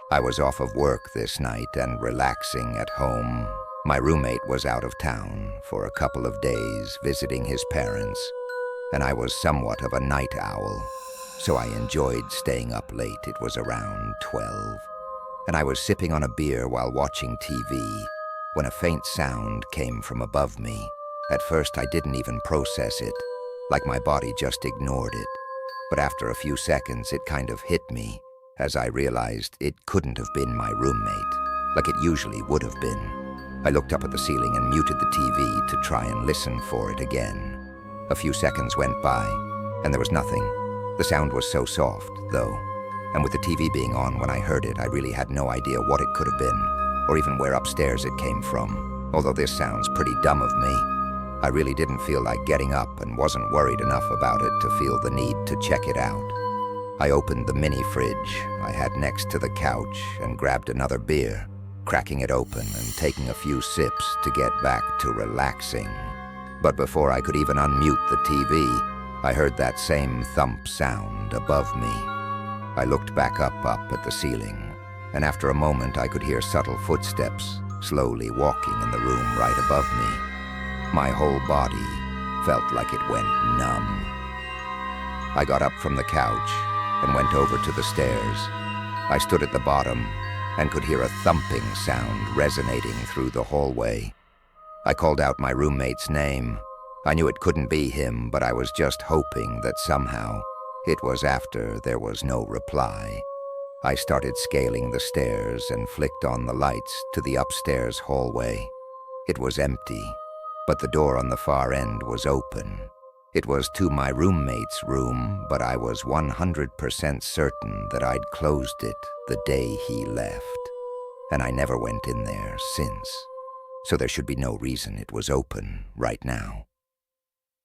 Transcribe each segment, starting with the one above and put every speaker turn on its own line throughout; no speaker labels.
I was off of work this night and relaxing at home. My roommate was out of town for a couple of days visiting his parents, and I was somewhat of a night owl, so I enjoyed staying up late. It was around 12, and I was sipping on a beer while watching TV when a faint sound came from above me. At first, I didn't even process it, like my body just ignored it. But after a few seconds, it kind of hit me, as I realized it couldn't have been my roommate, like it usually would have been. I looked up at the ceiling and muted the TV to try and listen for it again. A few seconds went by, and there was nothing. The sound was so soft, though, and with the TV being on when I heard it, I really had no idea what it could have been, or even where upstairs it came from. Although this sounds pretty dumb of me, I really didn't feel like getting up and wasn't worried enough about it to feel the need to check it out. I opened the mini fridge I had next to the couch and grabbed another beer, cracking it open and taking a few sips to get back to relaxing. But before I could even unmute the TV, I heard that same thump sound above me. I looked back up at the ceiling, and after a moment I could hear subtle footsteps slowly walking in the room right above me. My whole body felt like it went numb. I got up from the couch and went over to the stairs. I stood at the bottom and could hear a thumping sound resonating through the hallway. I called out my roommate's name. I knew it couldn't be him, but I was just hoping that somehow it was after there was no reply. I started scaling the stairs and flicked on the lights to the upstairs hallway. It was empty, but the door on the far end was open. It was to my roommate's room, but I was 100% certain that I'd closed it the day he left, and I never went in there since, so there should be no reason it was open right now.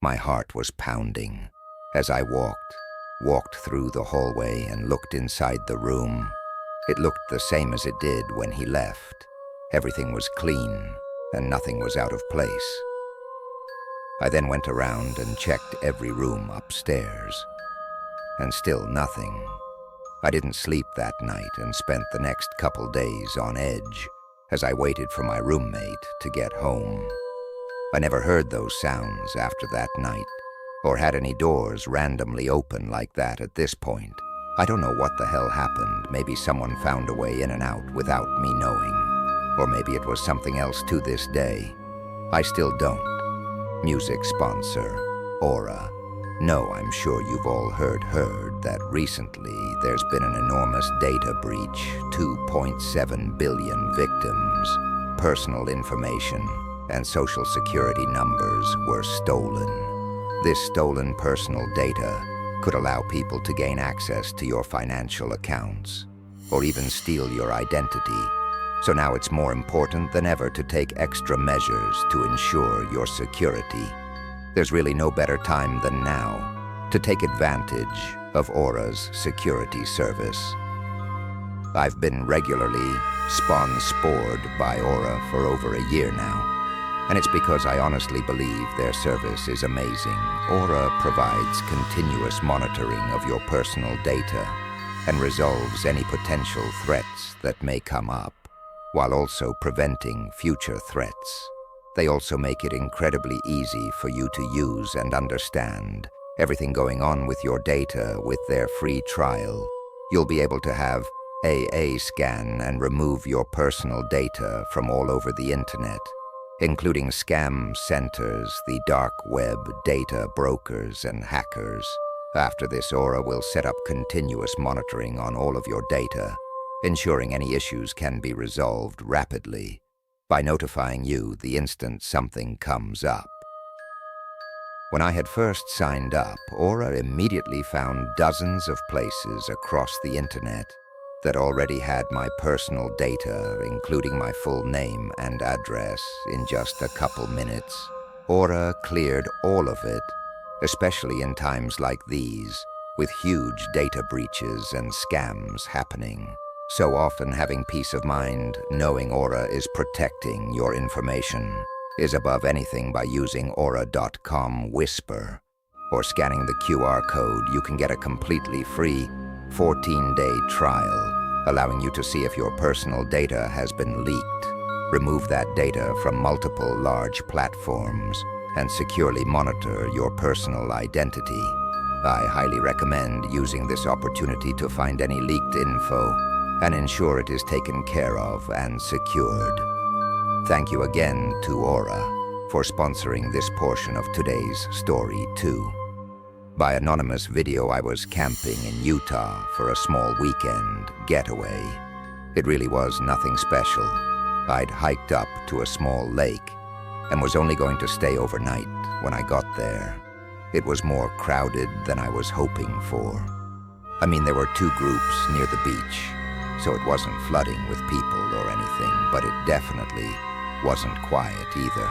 My heart was pounding as I walked through the hallway and looked inside the room. It looked the same as it did when he left. Everything was clean and nothing was out of place. I then went around and checked every room upstairs, and still nothing. I didn't sleep that night and spent the next couple days on edge as I waited for my roommate to get home. I never heard those sounds after that night, or had any doors randomly open like that at this point. I don't know what the hell happened. Maybe someone found a way in and out without me knowing. Or maybe it was something else to this day. I still don't. Music sponsor, Aura. No, I'm sure you've all heard that recently there's been an enormous data breach, 2.7 billion victims, personal information, and social security numbers were stolen. This stolen personal data could allow people to gain access to your financial accounts, or even steal your identity. So now it's more important than ever to take extra measures to ensure your security. There's really no better time than now to take advantage of Aura's security service. I've been regularly sponsored by Aura for over a year now, and it's because I honestly believe their service is amazing. Aura provides continuous monitoring of your personal data and resolves any potential threats that may come up, while also preventing future threats. They also make it incredibly easy for you to use and understand everything going on with your data with their free trial. You'll be able to have AA scan and remove your personal data from all over the internet, including scam centers, the dark web, data brokers, and hackers. After this, Aura will set up continuous monitoring on all of your data, ensuring any issues can be resolved rapidly by notifying you the instant something comes up. When I had first signed up, Aura immediately found dozens of places across the internet that already had my personal data, including my full name and address, in just a couple minutes. Aura cleared all of it, especially in times like these, with huge data breaches and scams happening. So often having peace of mind, knowing Aura is protecting your information, is above anything. By using Aura.com Whisper or scanning the QR code, you can get a completely free 14-day trial allowing you to see if your personal data has been leaked, remove that data from multiple large platforms, and securely monitor your personal identity. I highly recommend using this opportunity to find any leaked info and ensure it is taken care of and secured. Thank you again to Aura for sponsoring this portion of today's story too. By anonymous video, I was camping in Utah for a small weekend getaway. It really was nothing special. I'd hiked up to a small lake and was only going to stay overnight when I got there. It was more crowded than I was hoping for. I mean, there were two groups near the beach, so it wasn't flooding with people or anything, but it definitely wasn't quiet either.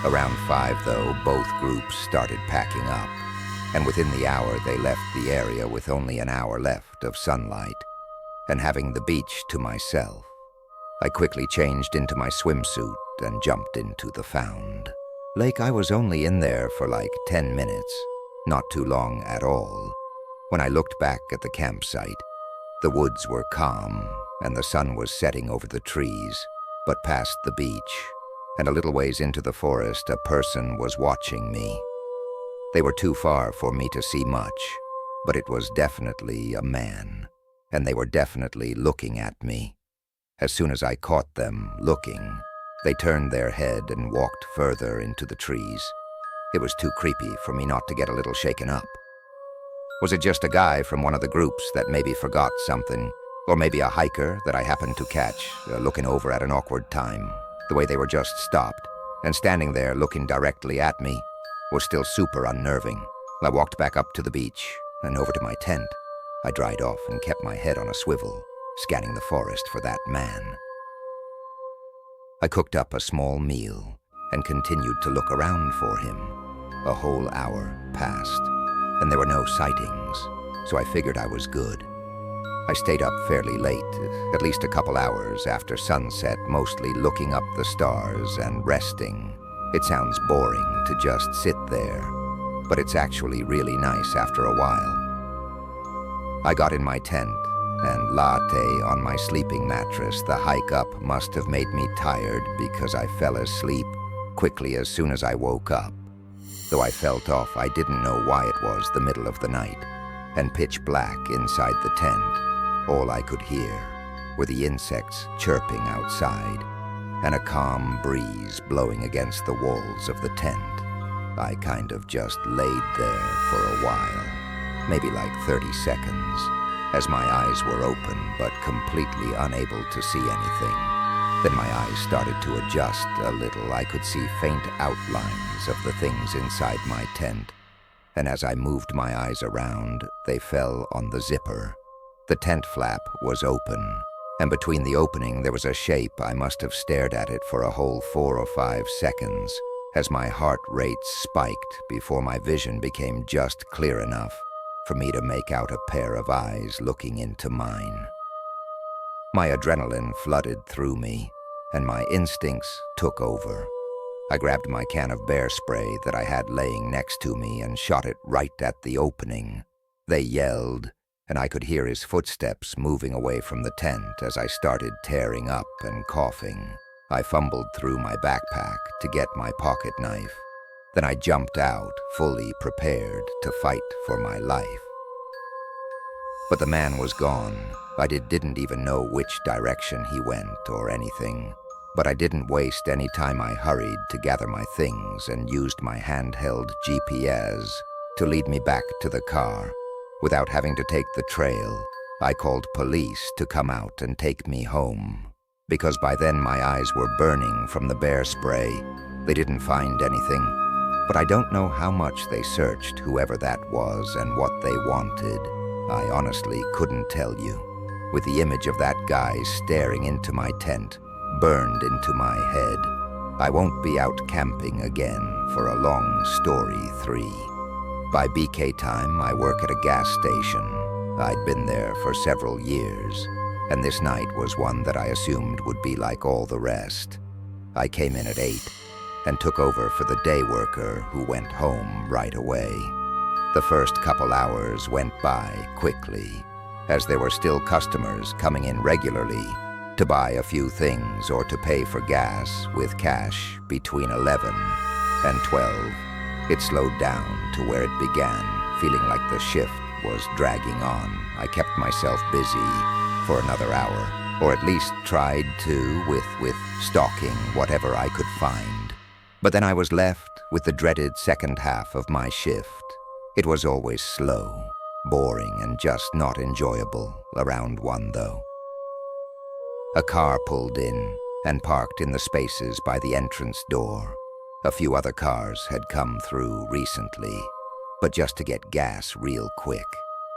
Around 5, though, both groups started packing up, and within the hour they left the area with only an hour left of sunlight, and having the beach to myself. I quickly changed into my swimsuit and jumped into the Found Lake. I was only in there for like 10 minutes, not too long at all. When I looked back at the campsite, the woods were calm and the sun was setting over the trees, but past the beach and a little ways into the forest, a person was watching me. They were too far for me to see much, but it was definitely a man, and they were definitely looking at me. As soon as I caught them looking, they turned their head and walked further into the trees. It was too creepy for me not to get a little shaken up. Was it just a guy from one of the groups that maybe forgot something, or maybe a hiker that I happened to catch looking over at an awkward time? The way they were just stopped and standing there looking directly at me was still super unnerving. I walked back up to the beach and over to my tent. I dried off and kept my head on a swivel, scanning the forest for that man. I cooked up a small meal and continued to look around for him. A whole hour passed, and there were no sightings, so I figured I was good. I stayed up fairly late, at least a couple hours after sunset, mostly looking up the stars and resting. It sounds boring to just sit there, but it's actually really nice after a while. I got in my tent and latte on my sleeping mattress. The hike up must have made me tired because I fell asleep quickly as soon as I woke up. Though I felt off, I didn't know why it was the middle of the night and pitch black inside the tent. All I could hear were the insects chirping outside and a calm breeze blowing against the walls of the tent. I kind of just laid there for a while, maybe like 30 seconds, as my eyes were open but completely unable to see anything. Then my eyes started to adjust a little. I could see faint outlines of the things inside my tent, and as I moved my eyes around, they fell on the zipper. The tent flap was open, and between the opening there was a shape. I must have stared at it for a whole 4 or 5 seconds, as my heart rate spiked before my vision became just clear enough for me to make out a pair of eyes looking into mine. My adrenaline flooded through me, and my instincts took over. I grabbed my can of bear spray that I had laying next to me and shot it right at the opening. They yelled, and I could hear his footsteps moving away from the tent as I started tearing up and coughing. I fumbled through my backpack to get my pocket knife. Then I jumped out, fully prepared to fight for my life. But the man was gone. I didn't even know which direction he went or anything. But I didn't waste any time. I hurried to gather my things and used my handheld GPS to lead me back to the car. Without having to take the trail, I called police to come out and take me home. Because by then my eyes were burning from the bear spray. They didn't find anything, but I don't know how much they searched, whoever that was, and what they wanted. I honestly couldn't tell you. With the image of that guy staring into my tent burned into my head, I won't be out camping again for a long story 3. By BK time, I work at a gas station. I'd been there for several years, and this night was one that I assumed would be like all the rest. I came in at 8 and took over for the day worker who went home right away. The first couple hours went by quickly, as there were still customers coming in regularly to buy a few things or to pay for gas with cash between 11 and 12. It slowed down to where it began, feeling like the shift was dragging on. I kept myself busy for another hour, or at least tried to with stalking whatever I could find. But then I was left with the dreaded second half of my shift. It was always slow, boring, and just not enjoyable around 1, though. A car pulled in and parked in the spaces by the entrance door. A few other cars had come through recently, but just to get gas real quick.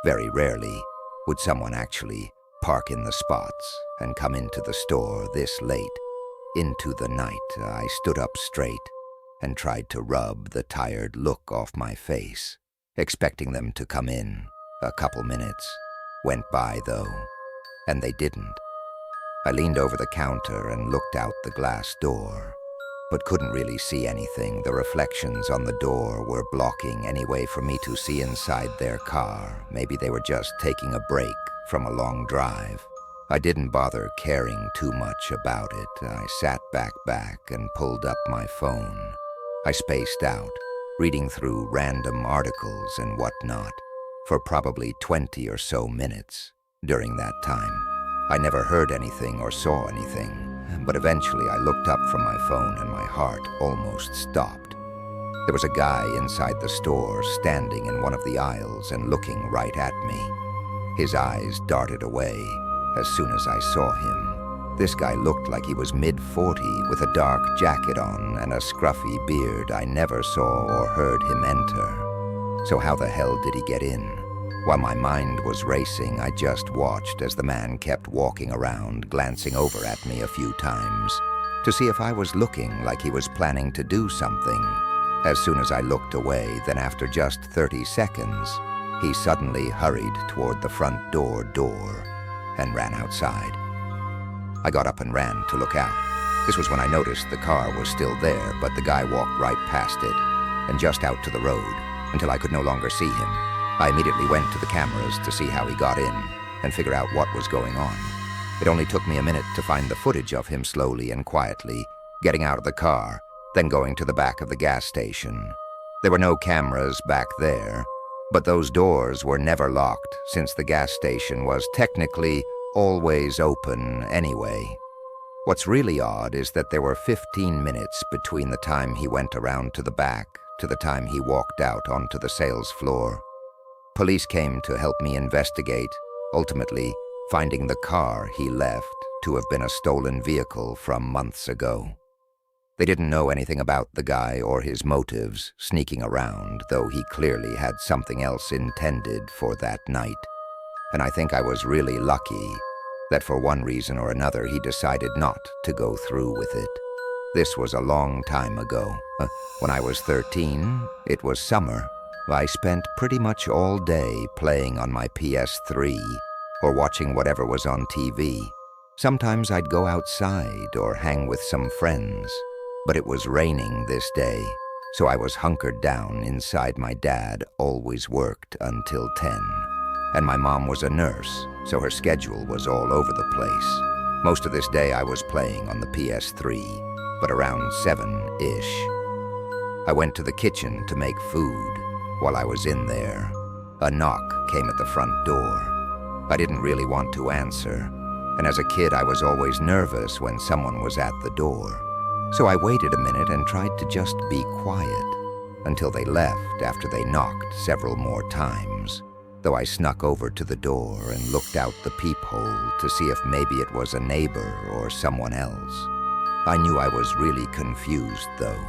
Very rarely would someone actually park in the spots and come into the store this late. Into the night, I stood up straight and tried to rub the tired look off my face, expecting them to come in. A couple minutes went by, though, and they didn't. I leaned over the counter and looked out the glass door, but couldn't really see anything. The reflections on the door were blocking any way for me to see inside their car. Maybe they were just taking a break from a long drive. I didn't bother caring too much about it. I sat back and pulled up my phone. I spaced out, reading through random articles and whatnot for probably 20 or so minutes during that time. I never heard anything or saw anything, but eventually I looked up from my phone and my heart almost stopped. There was a guy inside the store standing in one of the aisles and looking right at me. His eyes darted away as soon as I saw him. This guy looked like he was mid-40 with a dark jacket on and a scruffy beard. I never saw or heard him enter. So how the hell did he get in? While my mind was racing, I just watched as the man kept walking around, glancing over at me a few times to see if I was looking like he was planning to do something. As soon as I looked away, then after just 30 seconds, he suddenly hurried toward the front door and ran outside. I got up and ran to look out. This was when I noticed the car was still there, but the guy walked right past it and just out to the road until I could no longer see him. I immediately went to the cameras to see how he got in and figure out what was going on. It only took me a minute to find the footage of him slowly and quietly getting out of the car, then going to the back of the gas station. There were no cameras back there, but those doors were never locked since the gas station was technically always open anyway. What's really odd is that there were 15 minutes between the time he went around to the back to the time he walked out onto the sales floor. Police came to help me investigate, ultimately finding the car he left to have been a stolen vehicle from months ago. They didn't know anything about the guy or his motives sneaking around, though he clearly had something else intended for that night. And I think I was really lucky that for one reason or another he decided not to go through with it. This was a long time ago. When I was 13, it was summer. I spent pretty much all day playing on my PS3 or watching whatever was on TV. Sometimes I'd go outside or hang with some friends, but it was raining this day, so I was hunkered down inside. My dad always worked until 10, and my mom was a nurse, so her schedule was all over the place. Most of this day I was playing on the PS3, but around 7-ish, I went to the kitchen to make food. While I was in there, a knock came at the front door. I didn't really want to answer, and as a kid I was always nervous when someone was at the door. So I waited a minute and tried to just be quiet until they left after they knocked several more times, though I snuck over to the door and looked out the peephole to see if maybe it was a neighbor or someone else. I knew I was really confused, though,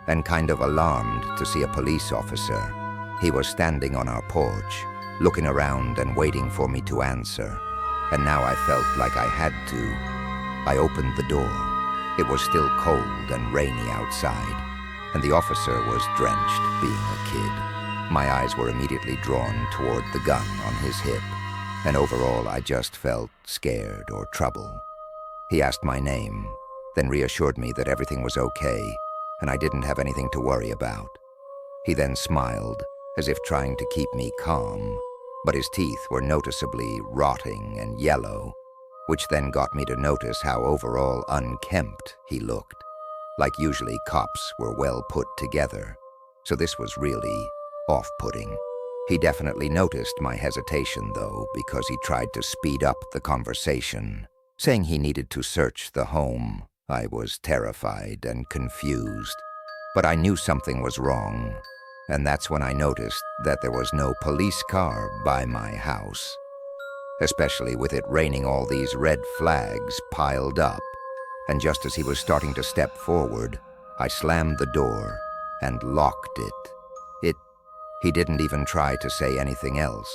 and kind of alarmed to see a police officer. He was standing on our porch, looking around and waiting for me to answer, and now I felt like I had to. I opened the door. It was still cold and rainy outside, and the officer was drenched, being a kid. My eyes were immediately drawn toward the gun on his hip, and overall I just felt scared or trouble. He asked my name, then reassured me that everything was okay, and I didn't have anything to worry about. He then smiled, as if trying to keep me calm, but his teeth were noticeably rotting and yellow, which then got me to notice how overall unkempt he looked. Like usually cops were well put together, so this was really off-putting. He definitely noticed my hesitation, though, because he tried to speed up the conversation, saying he needed to search the home. I was terrified and confused, but I knew something was wrong, and that's when I noticed that there was no police car by my house, especially with it raining all these red flags piled up. And just as he was starting to step forward, I slammed the door and locked it. He didn't even try to say anything else.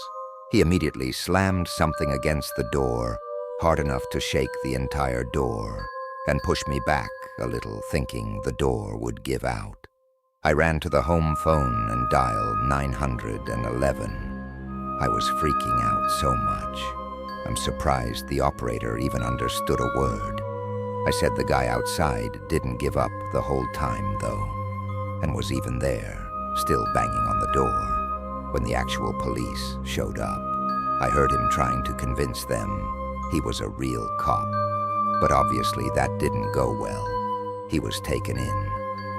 He immediately slammed something against the door, hard enough to shake the entire door, and pushed me back a little, thinking the door would give out. I ran to the home phone and dialed 911. I was freaking out so much. I'm surprised the operator even understood a word. I said the guy outside didn't give up the whole time, though, and was even there, still banging on the door. When the actual police showed up, I heard him trying to convince them he was a real cop. But obviously that didn't go well. He was taken in,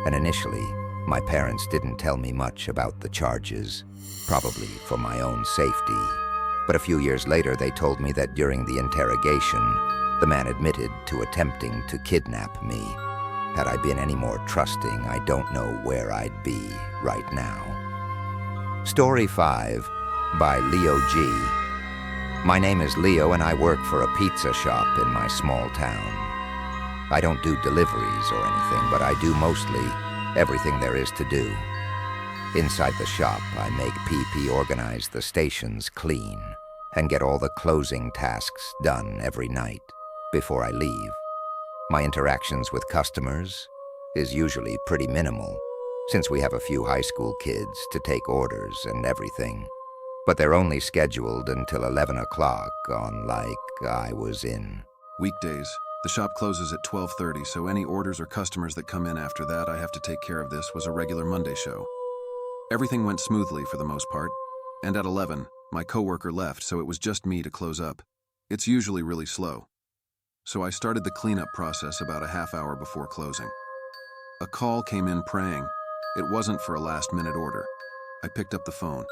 and initially, my parents didn't tell me much about the charges, probably for my own safety. But a few years later, they told me that during the interrogation, the man admitted to attempting to kidnap me. Had I been any more trusting, I don't know where I'd be right now. Story 5 by Leo G. My name is Leo and I work for a pizza shop in my small town. I don't do deliveries or anything, but I do mostly everything there is to do. Inside the shop, I make PP organize the stations clean and get all the closing tasks done every night before I leave. My interactions with customers is usually pretty minimal, since we have a few high school kids to take orders and everything. But they're only scheduled until 11 o'clock on, I was in.
Weekdays. The shop closes at 12:30, so any orders or customers that come in after that, I have to take care of. This was a regular Monday show. Everything went smoothly for the most part, and at 11, my coworker left, so it was just me to close up. It's usually really slow. So I started the cleanup process about a half hour before closing. A call came in praying. It wasn't for a last-minute order. I picked up the phone.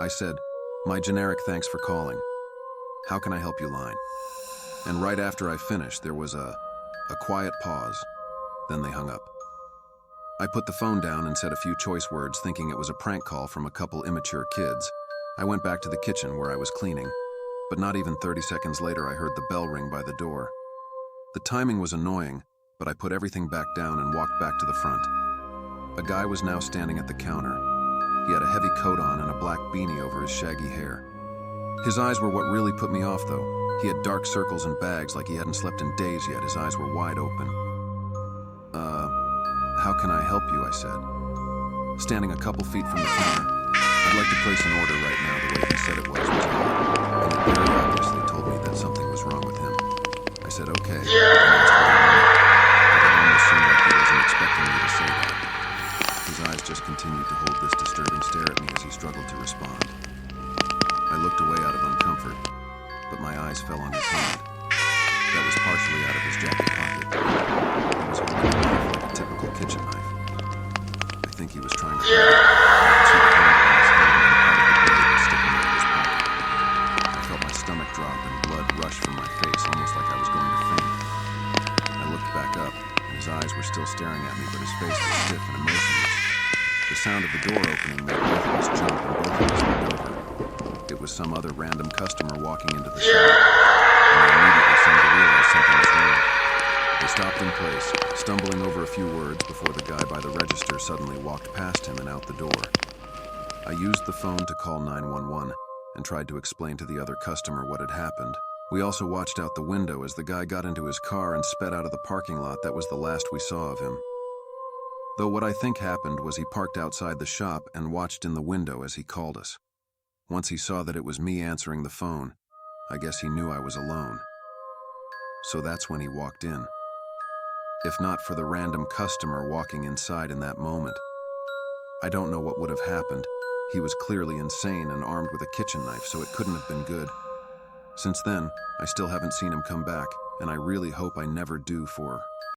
I said, "My generic thanks for calling. How can I help you line?" And right after I finished, there was a quiet pause. Then they hung up. I put the phone down and said a few choice words, thinking it was a prank call from a couple immature kids. I went back to the kitchen where I was cleaning, but not even 30 seconds later I heard the bell ring by the door. The timing was annoying, but I put everything back down and walked back to the front. A guy was now standing at the counter. He had a heavy coat on and a black beanie over his shaggy hair. His eyes were what really put me off, though. He had dark circles and bags like he hadn't slept in days yet. His eyes were wide open. How can I help you?" I said. Standing a couple feet from the counter, "I'd like to place an order right now." The way he said it was odd, and it very obviously told me that something was wrong with him. I said, "Okay," and asked what he wanted, but it almost seemed like he wasn't expecting me to say that. His eyes just continued to hold this disturbing stare at me as he struggled to respond. I looked away out of uncomfort, but my eyes fell on his hand. That was partially out of his jacket pocket. He was holding a knife like a typical kitchen knife. I think he was trying to hide it. I could see the handle on his hand and part of the blade was sticking out of his pocket. I felt my stomach drop and blood rush from my face, almost like I was going to faint. I looked back up, and his eyes were still staring at me, but his face was stiff and emotionless. The sound of the door opening made both of us jump, and both of us looked over. It was some other random customer walking into the shop, and I immediately seemed to realize something was wrong. They stopped in place, stumbling over a few words before the guy by the register suddenly walked past him and out the door. I used the phone to call 911 and tried to explain to the other customer what had happened. We also watched out the window as the guy got into his car and sped out of the parking lot. That was the last we saw of him. Though what I think happened was he parked outside the shop and watched in the window as he called us. Once he saw that it was me answering the phone, I guess he knew I was alone. So that's when he walked in. If not for the random customer walking inside in that moment, I don't know what would have happened. He was clearly insane and armed with a kitchen knife, so it couldn't have been good. Since then, I still haven't seen him come back, and I really hope I never do for